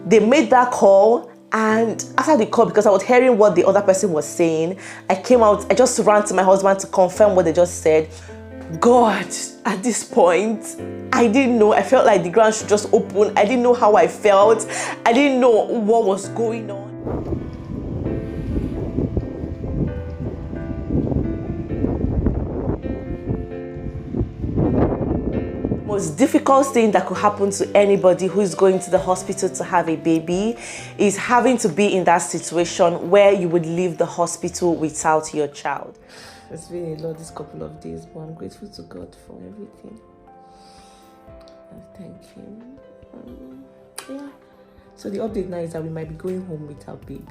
They made that call, and after the call, because I was hearing what the other person was saying, I came out, I just ran to my husband to confirm what they just said. God, at this point, I didn't know. I felt like the ground should just open. I didn't know how I felt. I didn't know what was going on. Most difficult thing that could happen to anybody who is going to the hospital to have a baby is having to be in that situation where you would leave the hospital without your child. It's been a lot this couple of days, but I'm grateful to God for everything. Thank you. Yeah. So the update now is that we might be going home with our baby.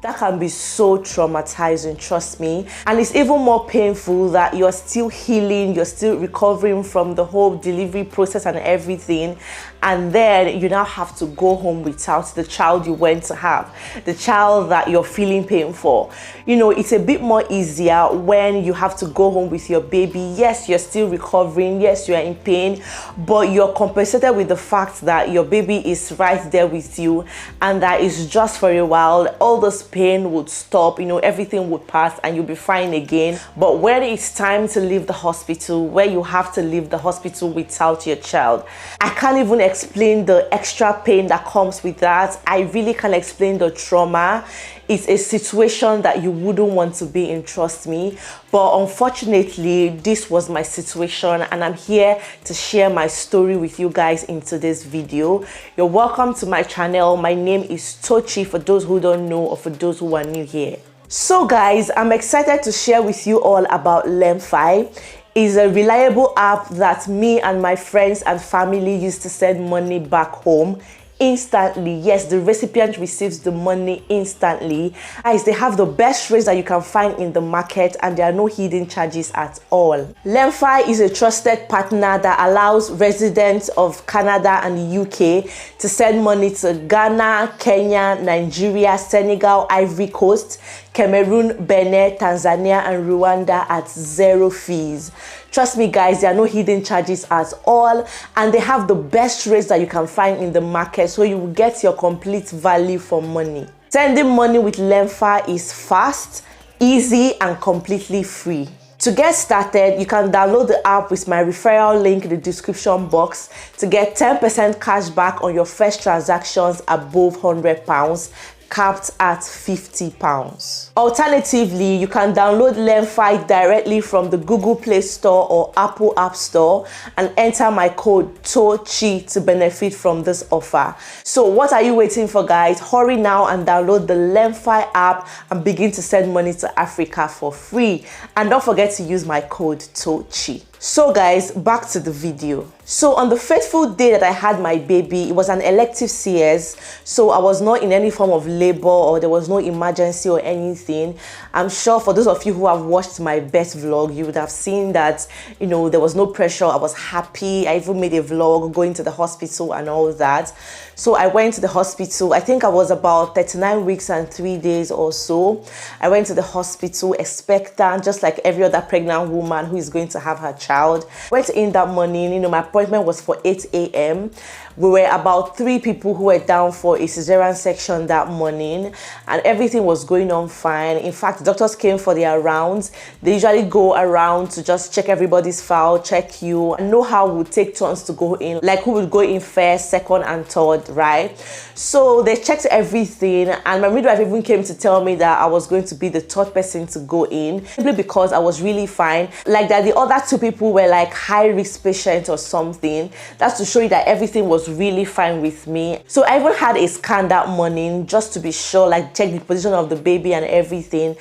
That can be so traumatizing, trust me. And it's even more painful that you're still healing, you're still recovering from the whole delivery process and everything. And then you now have to go home without the child you went to have, the child that you're feeling pain for. You know, it's a bit more easier when you have to go home with your baby. Yes, you're still recovering. Yes, you're in pain, but you're compensated with the fact that your baby is right there with you and that it's just for a while. All this pain would stop, you know, everything would pass and you'll be fine again. But when it's time to leave the hospital, where you have to leave the hospital without your child, I can't even explain the extra pain that comes with that. I really can't explain the trauma. It's a situation that you wouldn't want to be in, trust me. But unfortunately, this was my situation and I'm here to share my story with you guys in today's video. You're welcome to my channel. My name is Tochi for those who don't know or for those who are new here. So guys, I'm excited to share with you all about LemFi. It's a reliable app that me and my friends and family use to send money back home instantly. Yes, the recipient receives the money instantly. Guys, they have the best rates that you can find in the market and there are no hidden charges at all. LemFi is a trusted partner that allows residents of Canada and the UK to send money to Ghana, Kenya, Nigeria, Senegal, Ivory Coast, Cameroon, Benin, Tanzania, and Rwanda at zero fees. Trust me guys, there are no hidden charges at all and they have the best rates that you can find in the market, so you will get your complete value for money. Sending money with LemFi is fast, easy, and completely free. To get started, you can download the app with my referral link in the description box to get 10% cash back on your first transactions above £100, capped at £50. Alternatively, you can download LemFi directly from the Google Play Store or Apple App Store and enter my code Tochi to benefit from this offer. So what are you waiting for, guys? Hurry now and download the LemFi app and begin to send money to Africa for free. And don't forget to use my code Tochi. So guys, back to the video. So on the fateful day that I had my baby, it was an elective CS, so I was not in any form of labor or there was no emergency or anything. I'm sure for those of you who have watched my birth vlog, you would have seen that, you know, there was no pressure. I was happy. I even made a vlog going to the hospital and all that. So I went to the hospital. I think I was about 39 weeks and 3 days or so. I went to the hospital expectant, just like every other pregnant woman who is going to have her child. Went in that morning, you know, my appointment was for 8 a.m. We were about 3 people who were down for a cesarean section that morning and everything was going on fine. In fact, doctors came for their rounds. They usually go around to just check everybody's file, check you, and know how we take turns to go in, like who would go in first, second, and third, right? So they checked everything and my midwife even came to tell me that I was going to be the 3rd person to go in, simply because I was really fine. Like that the other 2 people were like high risk patients or something. That's to show you that everything was really fine with me. So I even had a scan that morning just to be sure, like check the position of the baby and everything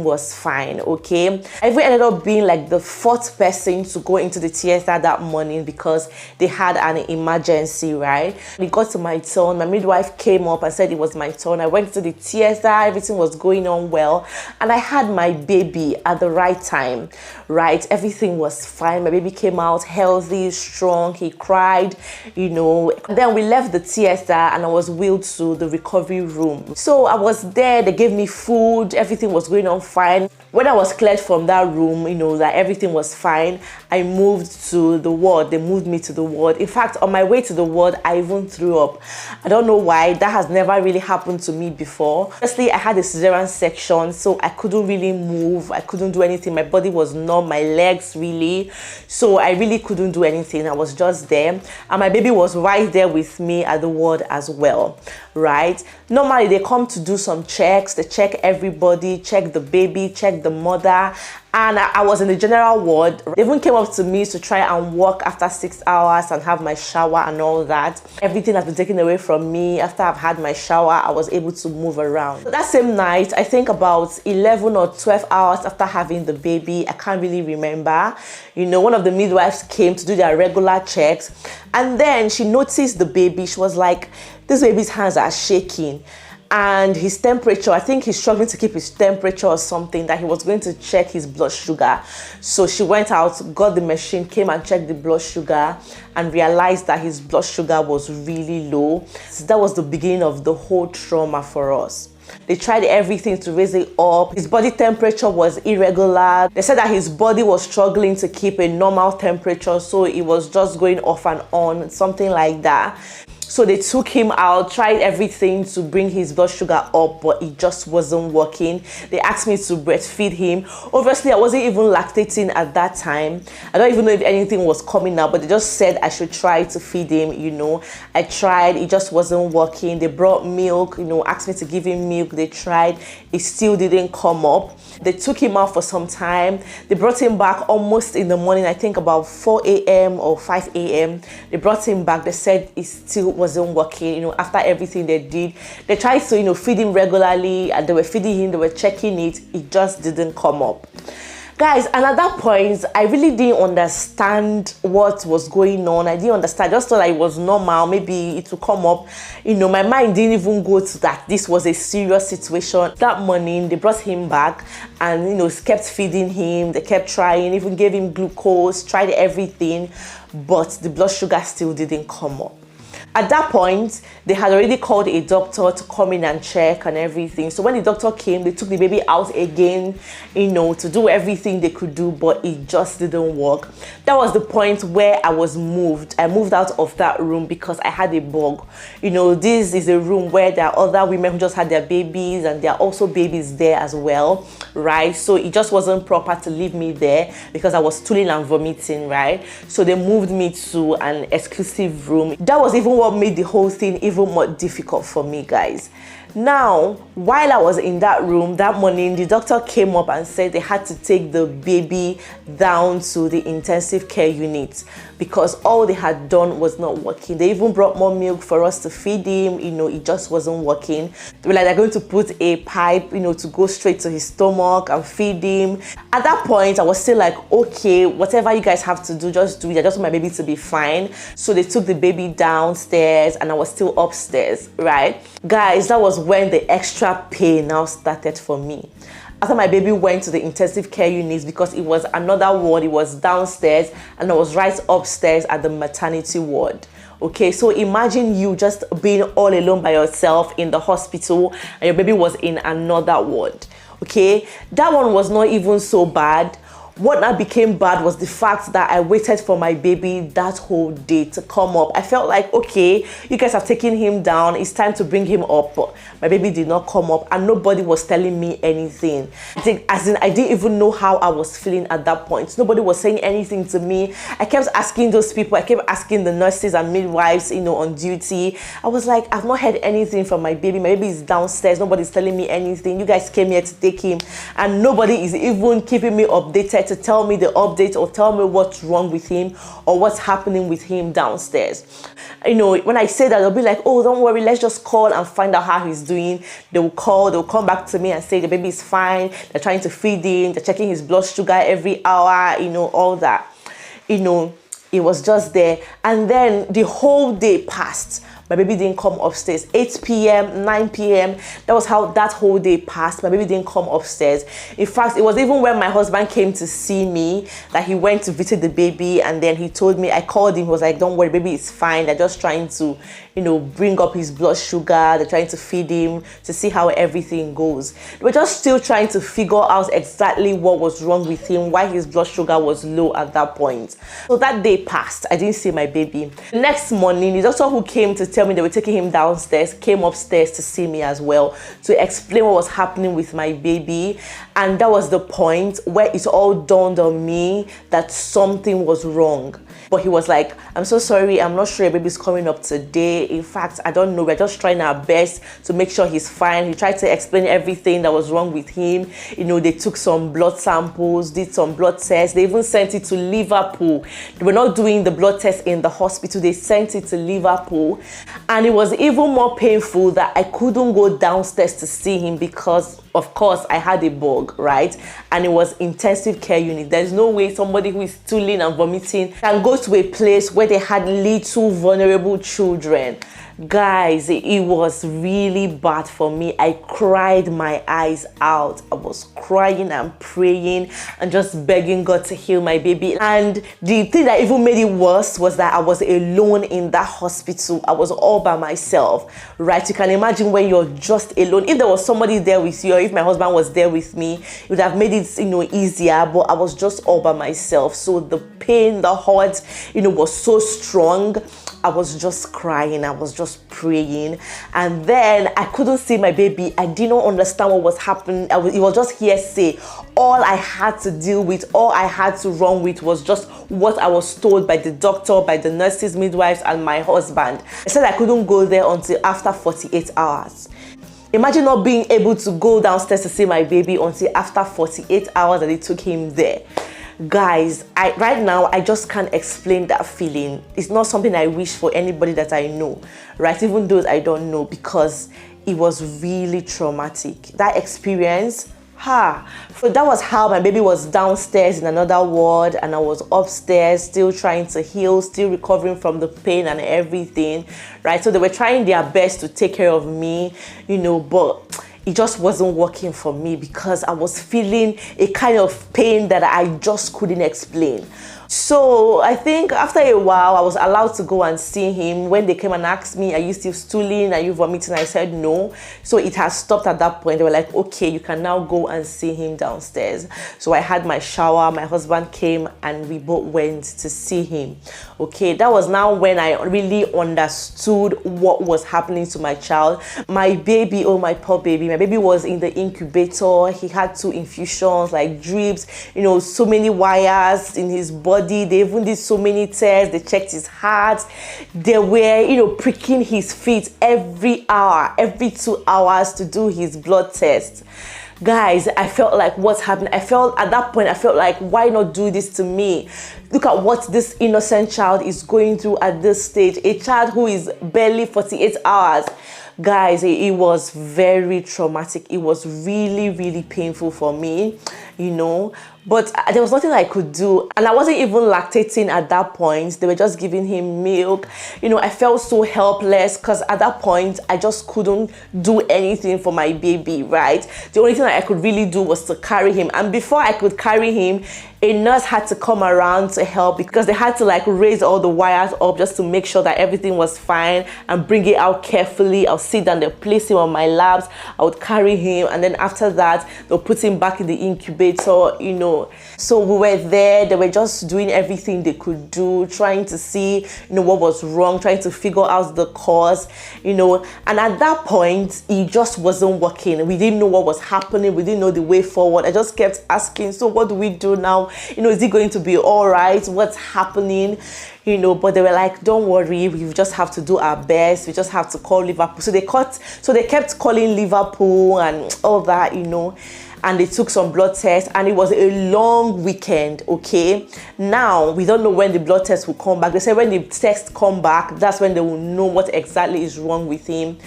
was fine. Okay, I even ended up being like the 4th person to go into the theater that morning because they had an emergency, right? When it got to my turn, my midwife came up and said it was my turn. I went to the theater, everything was going on well, and I had my baby at the right time, right? Everything was fine. My baby came out healthy, strong. He cried, you know. Then we left the theater and I was wheeled to the recovery room. So I was there, they gave me food, everything was going on fine. When I was cleared from that room, you know, that everything was fine, I moved to the ward. They moved me to the ward. In fact, on my way to the ward, I even threw up. I don't know why. That has never really happened to me before. Firstly, I had a cesarean section, so I couldn't really move. I couldn't do anything. My body was numb, my legs really. So I really couldn't do anything. I was just there. And my baby was right there with me at the ward as well, right? Normally, they come to do some checks. They check everybody, check the baby, check the mother. And I was in the general ward. They even came up to me to try and walk after 6 hours and have my shower and all that. Everything has been taken away from me. After I've had my shower, I was able to move around. So that same night, I think about 11 or 12 hours after having the baby, I can't really remember. You know, one of the midwives came to do their regular checks. And then she noticed the baby. She was like, this baby's hands are shaking. And his temperature, I think he's struggling to keep his temperature or something, that he was going to check his blood sugar. So she went out, got the machine, came and checked the blood sugar and realized that his blood sugar was really low. So that was the beginning of the whole trauma for us. They tried everything to raise it up. His body temperature was irregular. They said that his body was struggling to keep a normal temperature, so it was just going off and on, something like that. So they took him out, tried everything to bring his blood sugar up, but it just wasn't working. They asked me to breastfeed him. Obviously, I wasn't even lactating at that time. I don't even know if anything was coming out, but they just said I should try to feed him, you know. I tried, it just wasn't working. They brought milk, you know, asked me to give him milk. They tried, it still didn't come up. They took him out for some time. They brought him back almost in the morning, I think about 4 a.m. or 5 a.m. They brought him back. They said it still wasn't working, you know, after everything they did. They tried to, you know, feed him regularly, and they were feeding him, they were checking it. It just didn't come up. Guys, and at that point, I really didn't understand what was going on. I didn't understand. I just thought it was normal. Maybe it would come up. You know, my mind didn't even go to that. This was a serious situation. That morning, they brought him back and, you know, kept feeding him. They kept trying, even gave him glucose, tried everything, but the blood sugar still didn't come up. At that point, they had already called a doctor to come in and check and everything. So when the doctor came, they took the baby out again, you know, to do everything they could do, but it just didn't work. That was the point where I was moved. I moved out of that room because I had a bug. You know, this is a room where there are other women who just had their babies, and there are also babies there as well, right? So it just wasn't proper to leave me there because I was stooling and vomiting, right? So they moved me to an exclusive room. That was even what made the whole thing even more difficult for me, guys. Now, while I was in that room that morning, the doctor came up and said they had to take the baby down to the intensive care unit because all they had done was not working. They even brought more milk for us to feed him. You know, it just wasn't working. They were like, they're going to put a pipe, you know, to go straight to his stomach and feed him. At that point, I was still like, okay, whatever you guys have to do, just do it. I just want my baby to be fine. So they took the baby downstairs and I was still upstairs, right? Guys, that was when the extra pain now started for me. After my baby went to the intensive care unit, because it was another ward, it was downstairs and I was right upstairs at the maternity ward. Okay, so imagine you just being all alone by yourself in the hospital and your baby was in another ward. Okay, that one was not even so bad. What now became bad was the fact that I waited for my baby that whole day to come up. I felt like, okay, you guys have taken him down. It's time to bring him up. But my baby did not come up and nobody was telling me anything. I didn't even know how I was feeling at that point. Nobody was saying anything to me. I kept asking those people. I kept asking the nurses and midwives, you know, on duty. I was like, I've not heard anything from my baby. My baby is downstairs. Nobody's telling me anything. You guys came here to take him and nobody is even keeping me updated to tell me the update or tell me what's wrong with him or what's happening with him downstairs. You know, when I say that, they'll be like, oh, don't worry, let's just call and find out how he's doing. They'll come back to me and say the baby is fine. They're trying to feed him. They're checking his blood sugar every hour, you know, all that. You know, it was just there. And then the whole day passed. My baby didn't come upstairs. 8 p.m., 9 p.m., that was how that whole day passed. My baby didn't come upstairs. In fact, it was even when my husband came to see me that he went to visit the baby, and then he told me, I called him, he was like, don't worry, baby is fine. They're just trying to, bring up his blood sugar. They're trying to feed him to see how everything goes. They were just still trying to figure out exactly what was wrong with him, why his blood sugar was low at that point. So that day passed. I didn't see my baby. The next morning, the doctor who came to tell me they were taking him downstairs came upstairs to see me as well, to explain what was happening with my baby. And that was the point where it all dawned on me that something was wrong. But he was like, I'm so sorry, I'm not sure your baby's coming up today. In fact, I don't know, we're just trying our best to make sure he's fine. He tried to explain everything that was wrong with him. They took some blood samples, did some blood tests. They even sent it to Liverpool. They were not doing the blood test in the hospital. They sent it to Liverpool. And it was even more painful that I couldn't go downstairs to see him because, of course, I had a bug, right? And it was intensive care unit. There's no way somebody who is stooling and vomiting can go to a place where they had little vulnerable children. Guys, it was really bad for me. I cried my eyes out. I was crying and praying and just begging God to heal my baby. And the thing that even made it worse was that I was alone in that hospital. I was all by myself, right? You can imagine when you're just alone. If there was somebody there with you, or if my husband was there with me, it would have made it, easier. But I was just all by myself. So the pain, the hurt, was so strong. I was just crying. I was just praying. And then I couldn't see my baby. I didn't understand what was happening. It was just hearsay. All I had to deal with, all I had to run with was just what I was told by the doctor, by the nurses, midwives, and my husband. I said I couldn't go there until after 48 hours. Imagine not being able to go downstairs to see my baby until after 48 hours that they took him there. Guys, right now I just can't explain that feeling. It's not something I wish for anybody that I know, right? Even those I don't know, because it was really traumatic. That experience, so that was how my baby was downstairs in another ward, and I was upstairs still trying to heal, still recovering from the pain and everything, right? So they were trying their best to take care of me, but it just wasn't working for me because I was feeling a kind of pain that I just couldn't explain. So I think after a while, I was allowed to go and see him. When they came and asked me, are you still stooling? Are you vomiting? I said no. So it has stopped at that point. They were like, okay, you can now go and see him downstairs. So I had my shower. My husband came and we both went to see him. Okay, that was now when I really understood what was happening to my child. My baby, oh my poor baby. My baby was in the incubator. He had 2 infusions, like drips, so many wires in his body. They even did so many tests. They checked his heart. They were, pricking his feet every hour, every 2 hours to do his blood test. Guys, I felt like what's happened. At that point, I felt like, why not do this to me? Look at what this innocent child is going through at this stage. A child who is barely 48 hours. Guys, it was very traumatic. It was really, really painful for me, but there was nothing I could do. And I wasn't even lactating at that point. They were just giving him milk. I felt so helpless because at that point, I just couldn't do anything for my baby, right? The only thing that I could really do was to carry him. And before I could carry him, a nurse had to come around to help because they had to raise all the wires up just to make sure that everything was fine and bring it out carefully. I'll sit down, they'll place him on my laps, I would carry him, and then after that, they'll put him back in the incubator, So we were there, they were just doing everything they could do, trying to see, what was wrong, trying to figure out the cause, and at that point, it just wasn't working. We didn't know what was happening. We didn't know the way forward. I just kept asking, so what do we do now? Is it going to be all right? What's happening? But they were like, don't worry, we just have to do our best. We just have to call Liverpool. So they kept calling Liverpool and all that, and they took some blood tests, and it was a long weekend. Okay, now we don't know when the blood test will come back. They said when the tests come back, that's when they will know what exactly is wrong with him.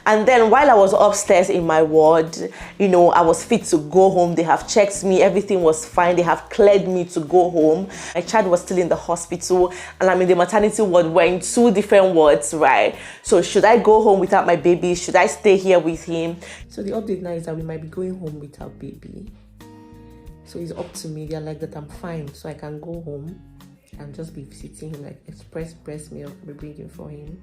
And then while I was upstairs in my ward, you know, I was fit to go home. They have checked me, everything was fine. They have cleared me to go home. My child was still in the hospital, and I'm in the maternity ward. We're in 2 different wards, right? So should I go home without my baby? Should I stay here with him? So the update now is that we might be going home with our baby. So it's up to me. They're like that I'm fine, so I can go home and just be visiting him, like express breast milk, be bringing for him.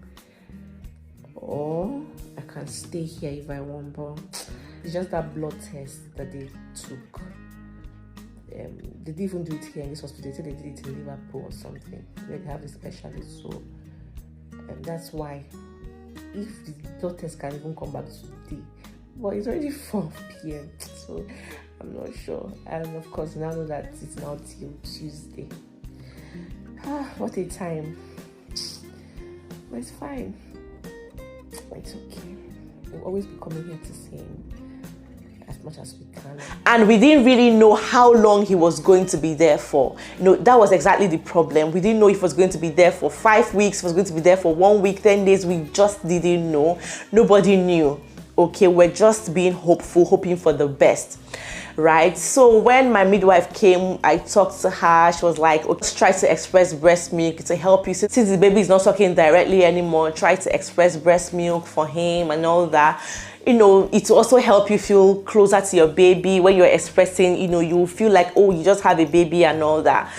Or I can stay here if I want, but it's just that blood test that they took. They didn't even do it here in this hospital. They said they did it in Liverpool or something, where they have a specialist. So that's why, if the blood test can even come back today, but it's already 4 p.m. so I'm not sure. And of course, now know that it's now till Tuesday. What a time! But it's fine. It's okay. We'll always be coming here to see him as much as we can. And we didn't really know how long he was going to be there for. You know, that was exactly the problem. We didn't know if he was going to be there for 5 weeks, if he was going to be there for 1 week, 10 days. We just didn't know. Nobody knew. Okay, we're just being hopeful, hoping for the best. Right? So when my midwife came, I talked to her. She was like, okay, let's try to express breast milk to help you. Since the baby is not sucking directly anymore, try to express breast milk for him and all that. You know, it will also help you feel closer to your baby. When you're expressing, you know, you will feel like, oh, you just have a baby and all that.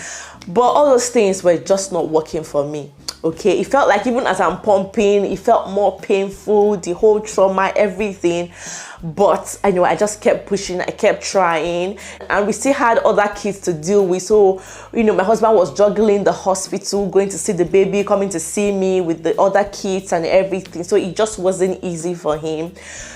But all those things were just not working for me. Okay, it felt like even as I'm pumping, it felt more painful, the whole trauma, everything. But I know I just kept pushing, I kept trying, and we still had other kids to deal with. So, you know, my husband was juggling the hospital, going to see the baby, coming to see me with the other kids and everything. So it just wasn't easy for him.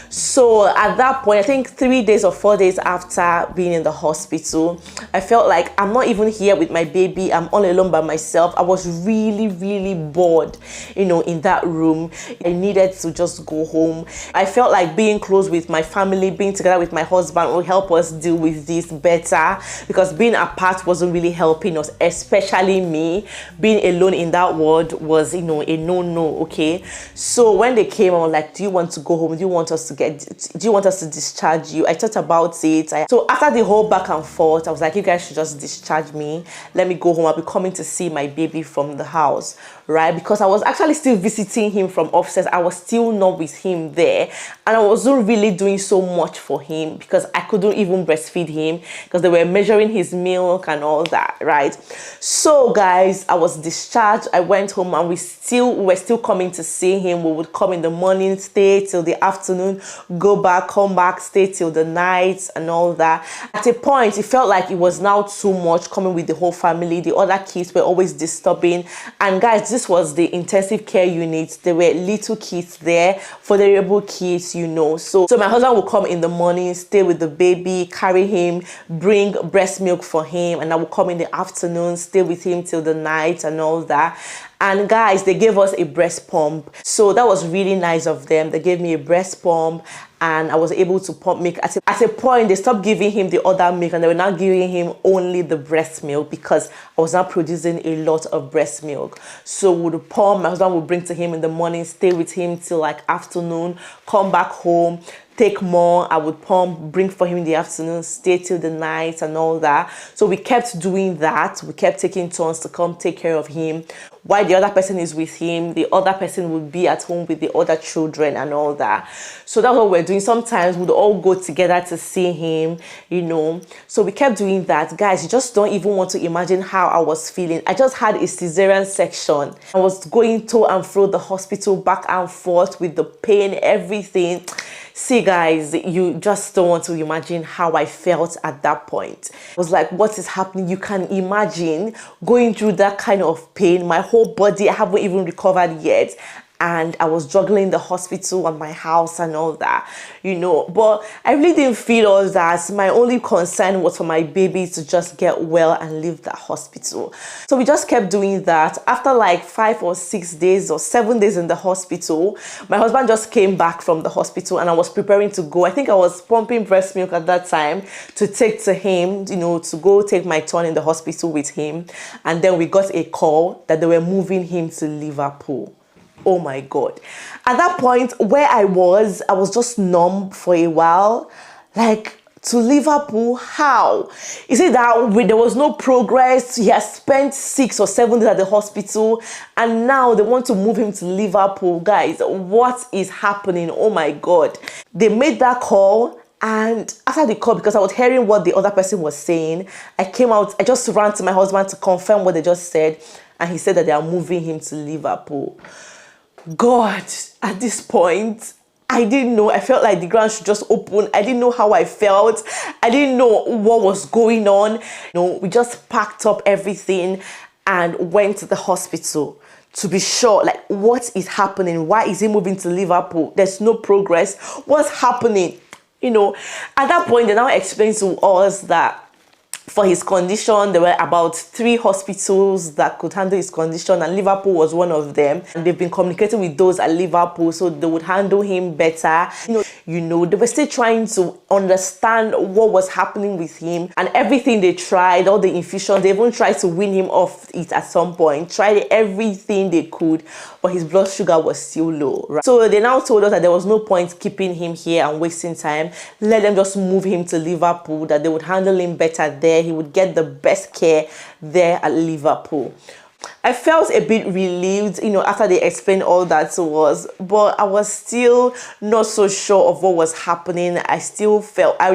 So at that point, I think 3 days or 4 days after being in the hospital, I felt like I'm not even here with my baby. I'm all alone by myself. I was really, really bored, you know, in that room. I needed to just go home. I felt like being close with my family, being together with my husband will help us deal with this better, because being apart wasn't really helping us, especially me. Being alone in that ward was, you know, a no-no, okay? So when they came, I was like, do you want to go home? Do you want us to discharge you? I thought about it. So after the whole back and forth, I was like, you guys should just discharge me. Let me go home. I'll be coming to see my baby from the house, right? Because I was actually still visiting him from upstairs. I was still not with him there, and I wasn't really doing so much for him because I couldn't even breastfeed him because they were measuring his milk and all that, right? So guys, I was discharged. I went home, and we were still coming to see him. We would come in the morning, stay till the afternoon, go back, come back, stay till the night and all that. At a point, it felt like it was now too much coming with the whole family. The other kids were always disturbing. And guys, this was the intensive care unit. There were little kids there, vulnerable kids, you know. So my husband would come in the morning, stay with the baby, carry him, bring breast milk for him, and I would come in the afternoon, stay with him till the night and all that. And guys, they gave us a breast pump. So that was really nice of them. They gave me a breast pump, and I was able to pump milk. At a point, they stopped giving him the other milk, and they were now giving him only the breast milk because I was now producing a lot of breast milk. So we would pump, my husband would bring to him in the morning, stay with him till like afternoon, come back home, take more. I would pump, bring for him in the afternoon, stay till the night and all that. So we kept doing that. We kept taking turns to come take care of him. While the other person is with him, the other person would be at home with the other children and all that. So that's what we're doing. Sometimes we'd all go together to see him, you know. So we kept doing that. Guys, you just don't even want to imagine how I was feeling. I just had a cesarean section. I was going to and fro the hospital, back and forth with the pain, everything. See guys, you just don't want to imagine how I felt at that point. I was like, what is happening? You can imagine going through that kind of pain. My whole body, I haven't even recovered yet. and I was juggling the hospital and my house and all that, but I really didn't feel all that. My only concern was for my baby to just get well and leave the hospital. So we just kept doing that. After like 5 or 6 days or 7 days in the hospital, my husband just came back from the hospital and I was preparing to go. I think I was pumping breast milk at that time to take to him, to go take my turn in the hospital with him. And then we got a call that they were moving him to Liverpool. Oh my God. At that point where I was just numb for a while. Like, to Liverpool, how? Is it that there was no progress? He has spent 6 or 7 days at the hospital and now they want to move him to Liverpool. Guys, what is happening? Oh my God. They made that call, and after the call, because I was hearing what the other person was saying, I came out, I just ran to my husband to confirm what they just said, and he said that they are moving him to Liverpool. God, at this point, I didn't know. I felt like the ground should just open. I didn't know how I felt. I didn't know what was going on. We just packed up everything and went to the hospital to be sure, like, what is happening? Why is he moving to Liverpool? There's no progress. What's happening? At that point, they now explained to us that for his condition, there were about 3 hospitals that could handle his condition, and Liverpool was one of them. And they've been communicating with those at Liverpool so they would handle him better. They were still trying to understand what was happening with him, and everything they tried, all the infusions, they even tried to wean him off it at some point, tried everything they could, but his blood sugar was still low. Right? So they now told us that there was no point keeping him here and wasting time. Let them just move him to Liverpool, that they would handle him better there. He would get the best care there at Liverpool. I felt a bit relieved, after they explained all that to us, but I was still not so sure of what was happening. I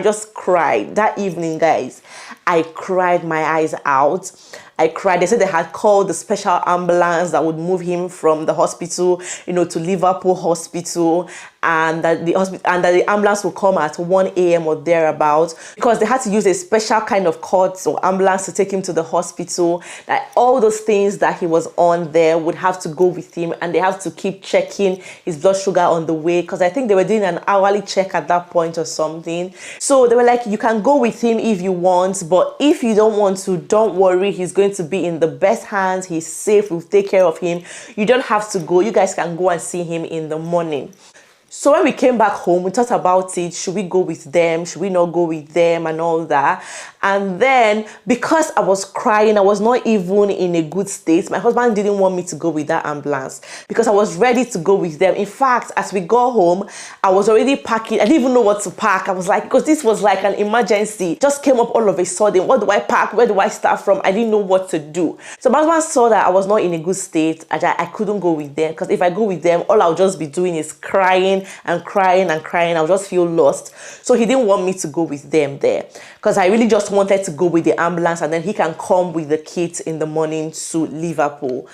just cried that evening, guys. I cried my eyes out. I cried. They said they had called the special ambulance that would move him from the hospital, to Liverpool Hospital, and that the ambulance would come at 1 a.m. or thereabouts, because they had to use a special kind of cart or ambulance to take him to the hospital. That all those things that he was on there would have to go with him, and they have to keep checking his blood sugar on the way, because I think they were doing an hourly check at that point or something. So they were like, you can go with him if you want, but if you don't want to, don't worry, he's going to be in the best hands. He's safe. We'll take care of him. You don't have to go. You guys can go and see him in the morning. So when we came back home, we thought about it. Should we go with them? Should we not go with them and all that? And then, because I was crying, I was not even in a good state. My husband didn't want me to go with that ambulance because I was ready to go with them. In fact, as we got home, I was already packing. I didn't even know what to pack. I was like, because this was like an emergency. Just came up all of a sudden. What do I pack? Where do I start from? I didn't know what to do. So my husband saw that I was not in a good state. I couldn't go with them, because if I go with them, all I'll just be doing is crying and crying and crying. I'll just feel lost. So he didn't want me to go with them there, because I really just wanted to go with the ambulance, and then he can come with the kids in the morning to Liverpool.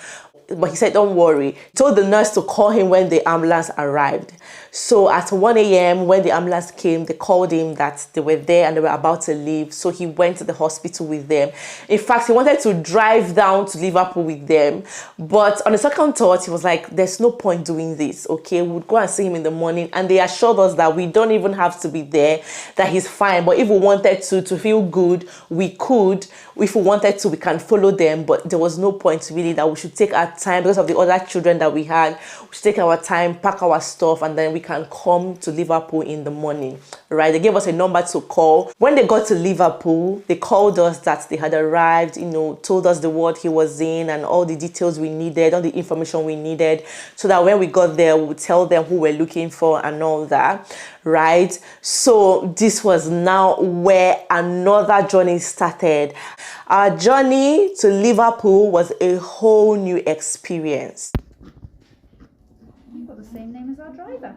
But he said, don't worry. He told the nurse to call him when the ambulance arrived. So at 1 a.m. when the ambulance came, they called him that they were there and they were about to leave. So he went to the hospital with them. In fact, he wanted to drive down to Liverpool with them. But on the second thought, he was like, there's no point doing this, okay? We'll go and see him in the morning. And they assured us that we don't even have to be there, that he's fine. But if we wanted to feel good, we could. If we wanted to, we can follow them. But there was no point really, that we should take our time because of the other children that we had. We should take our time, pack our stuff, and then we can come to Liverpool in the morning, right? They gave us a number to call. When they got to Liverpool, they called us that they had arrived, told us the ward he was in and all the details we needed, all the information we needed, so that when we got there, we would tell them who we're looking for and all that, right? So this was now where another journey started. Our journey to Liverpool was a whole new experience. You've got the same name as our driver.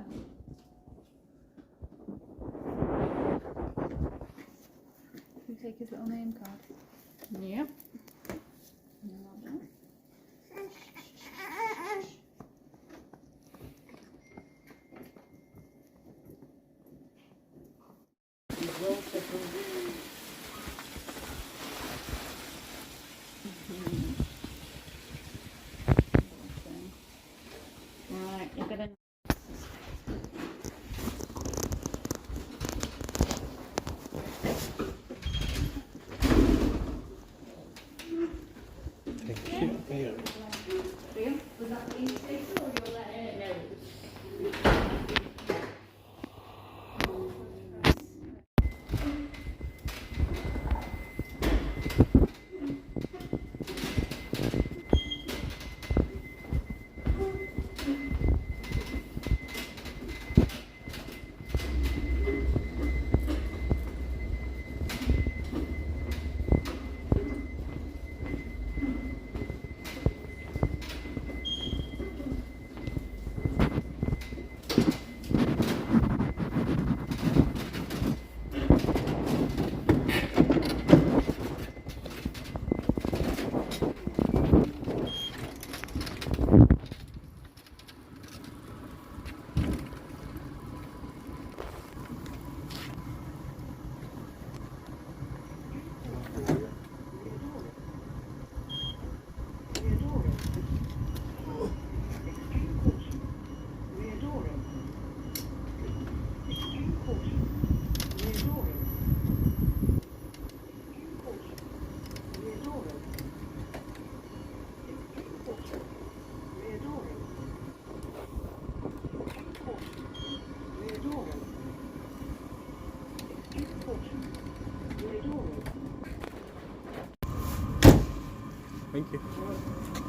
You take his little name card. Yep. Right. Thank you.